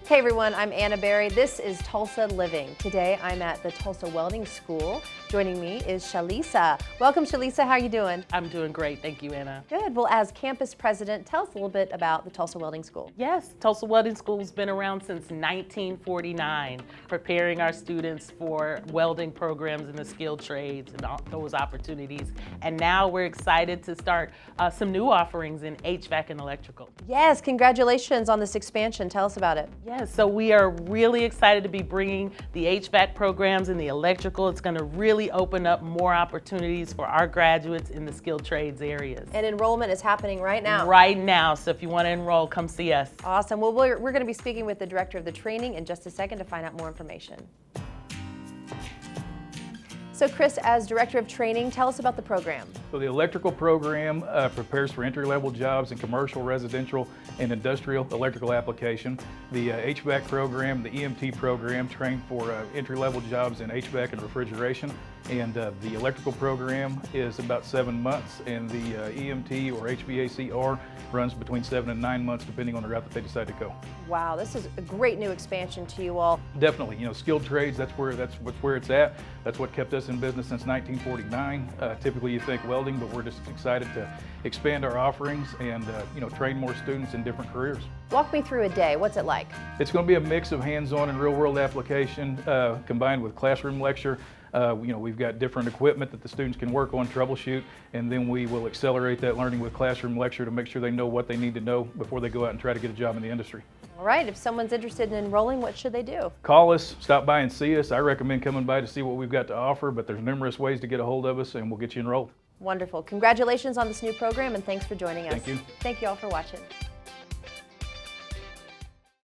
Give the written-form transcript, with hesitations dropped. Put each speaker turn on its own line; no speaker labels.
Hey everyone, I'm Anna Berry. This is Tulsa Living. Today I'm at the Tulsa Welding School. Joining me is Shalisa. Welcome Shalisa, how are you doing?
I'm doing great, thank you, Anna.
Good. Well, as campus president, tell us a little bit about the Tulsa Welding School.
Yes, Tulsa Welding School's been around since 1949, preparing our students for welding programs in the skilled trades and all those opportunities. And now we're excited to start some new offerings in HVAC and electrical.
Yes, congratulations on this expansion. Tell us about it.
Yes, so we are really excited to be bringing the HVAC programs and the electrical. It's going to really open up more opportunities for our graduates in the skilled trades areas.
And enrollment is happening right now.
Right now, so if you want to enroll, come see us.
Awesome. Well, we're going to be speaking with the director of the training in just a second to find out more information. So Chris, as director of training, tell us about the program.
So the electrical program prepares for entry-level jobs in commercial, residential, and industrial electrical application. The HVAC program, the EMT program, train for entry-level jobs in HVAC and refrigeration. And the electrical program is about 7 months, and the EMT or HVACR runs between 7 and 9 months, depending on the route that they decide to go.
Wow, this is a great new expansion to you all.
Definitely, you know, skilled trades, that's where it's at. That's what kept us in business since 1949. Typically you think welding, but we're just excited to expand our offerings and train more students in different careers.
Walk me through a day. What's it like?
It's going to be a mix of hands-on and real-world application combined with classroom lecture. We've got different equipment that the students can work on, troubleshoot, and then we will accelerate that learning with classroom lecture to make sure they know what they need to know before they go out and try to get a job in the industry.
All right, if someone's interested in enrolling, what should they do?
Call us, stop by and see us. I recommend coming by to see what we've got to offer, but there's numerous ways to get a hold of us and we'll get you enrolled.
Wonderful. Congratulations on this new program and thanks for joining us.
Thank you.
Thank you all for watching.